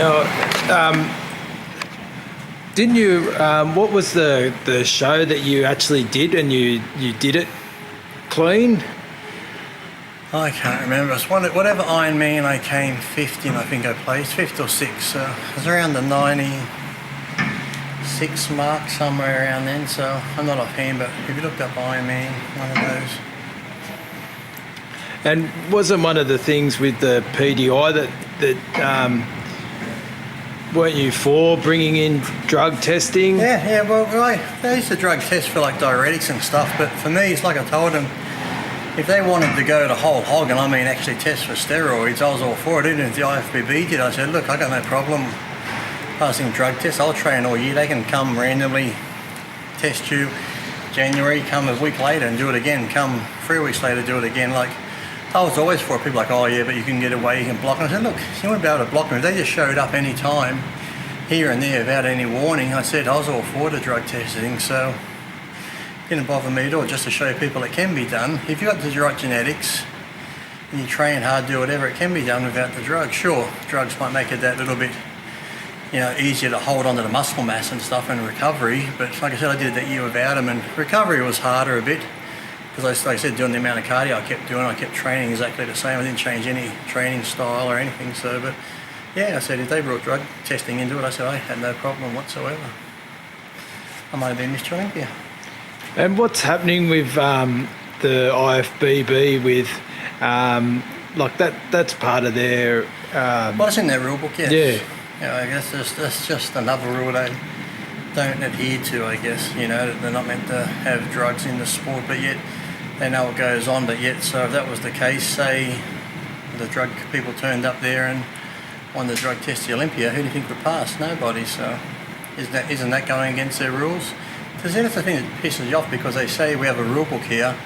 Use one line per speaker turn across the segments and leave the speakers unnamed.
Now, didn't you? What was the show that you actually did, and you did it clean?
I can't remember. It's whatever Ironman I came 50, and I think I placed 5th or 6th. So it was around the 96 mark, somewhere around then. So I'm not offhand, but if you looked up Ironman, one of those.
And wasn't one of the things with the PDI that weren't you for bringing in drug testing?
Yeah. Well, they used to drug test for like diuretics and stuff, but for me, it's like I told them, if they wanted to go to whole hog, and I mean actually test for steroids, I was all for it. Even if the IFBB did, I said, look, I got no problem passing drug tests. I'll train all year. They can come randomly test you January, come a week later and do it again. Come 3 weeks later, do it again. Like, I was always for people like, oh yeah, but you can get away, you can block them. I said, look, you won't be able to block them. If they just showed up any time, here and there, without any warning, I said I was all for the drug testing, so it didn't bother me at all, just to show people it can be done. If you've got the right genetics, and you train hard, do whatever, it can be done without the drug. Sure, drugs might make it that little bit, easier to hold on to the muscle mass and stuff in recovery, but like I said, I did it that year without them, and recovery was harder a bit. Because like I said, doing the amount of cardio I kept doing, I kept training exactly the same. I didn't change any training style or anything. So, but yeah, I said if they brought drug testing into it, I said I had no problem whatsoever. I might have been Mr. Olympia.
And what's happening with the IFBB with like that's part of their...
well, it's in their rule book, yes.
Yeah.
I guess that's just another rule they don't adhere to, I guess. They're not meant to have drugs in the sport, but yet they know what goes on. But yet, so if that was the case, say the drug people turned up there and won the drug test the Olympia, who do you think would pass? Nobody. So isn't that going against their rules? Because that's the thing that pisses you off, because they say we have a rule book here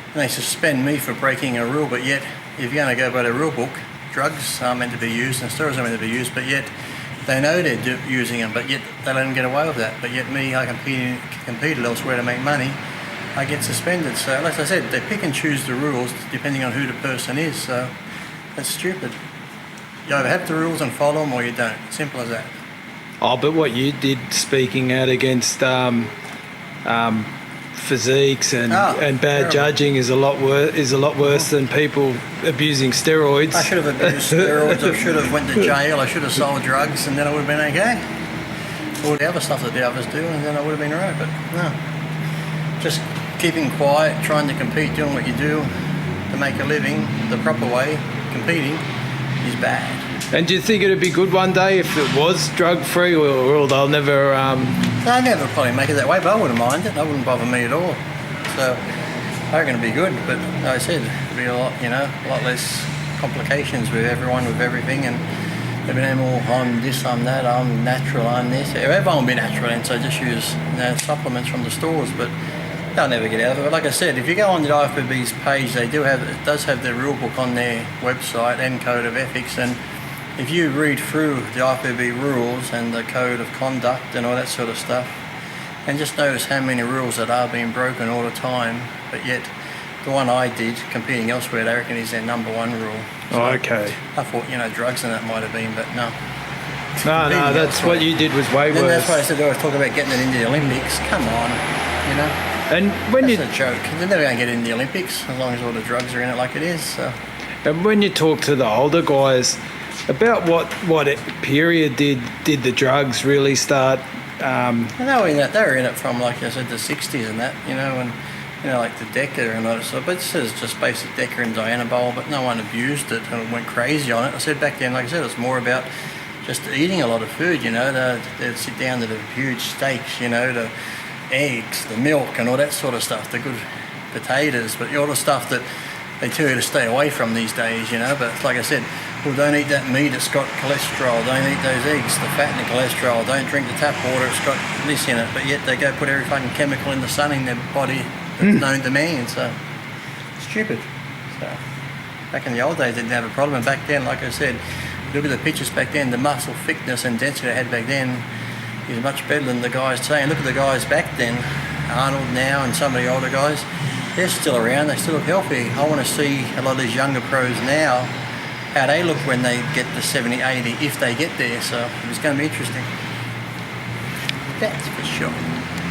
and they suspend me for breaking a rule, but yet if you're going to go by the rule book, drugs are meant to be used and steroids are meant to be used, but yet they know they're using them, but yet they let them get away with that. But yet me, I competed elsewhere to make money, I get suspended. So like I said, they pick and choose the rules depending on who the person is. So that's stupid. You either have the rules and follow them, or you don't. Simple as that.
Oh, but what you did, speaking out against physiques and bad terrible. Judging is a lot worse than people abusing steroids.
I should have abused steroids. I should have went to jail. I should have sold drugs, and then I would have been okay. All the other stuff that the others do, and then I would have been alright. But no, just keeping quiet, trying to compete, doing what you do to make a living the proper way, competing is bad.
And do you think it'd be good one day if it was drug-free, or they'll never...
They'll never probably make it that way, but I wouldn't mind it. That wouldn't bother me at all. So I reckon it'd be good, but like I said, it'd be a lot less complications with everyone, with everything, and there'd be no more, I'm this, I'm that, I'm natural, I'm this. Everyone will be natural, and so just use supplements from the stores, but they'll never get out of it. But like I said, if you go on the IFBB's page, it does have their rule book on their website and code of ethics, and if you read through the IFBB rules and the code of conduct and all that sort of stuff, and just notice how many rules that are being broken all the time, but yet the one I did, competing elsewhere, I reckon is their number one rule. So
okay.
I thought, drugs and that might have been, but no.
No, that's what you did was way worse.
And that's why I said, I was talking about getting it into the Olympics. Come on,
And when
that's a joke. They're never going to get in the Olympics as long as all the drugs are in it like it is. So.
And when you talk to the older guys, about what period did the drugs really start?
They were in it from, like I said, the 60s and that, and like the Deca and all that stuff. But this is just basic Deca and Dianabol, but no one abused it and went crazy on it. I said back then, like I said, it was more about just eating a lot of food. They'd sit down to the huge steaks, the eggs, the milk, and all that sort of stuff. The good potatoes, but all the stuff that they tell you to stay away from these days, But like I said, well, don't eat that meat, it's got cholesterol. Don't eat those eggs, the fat and the cholesterol. Don't drink the tap water, it's got this in it. But yet they go put every fucking chemical in the sun in their body that's known to man. So, stupid. So, back in the old days, they didn't have a problem. And back then, like I said, look at the pictures back then, the muscle thickness and density they had back then is much better than the guys today. And look at the guys back then, Arnold now and some of the older guys, they're still around, they still look healthy. I want to see a lot of these younger pros now how they look when they get to 70, 80, if they get there. So it's going to be interesting. That's for sure.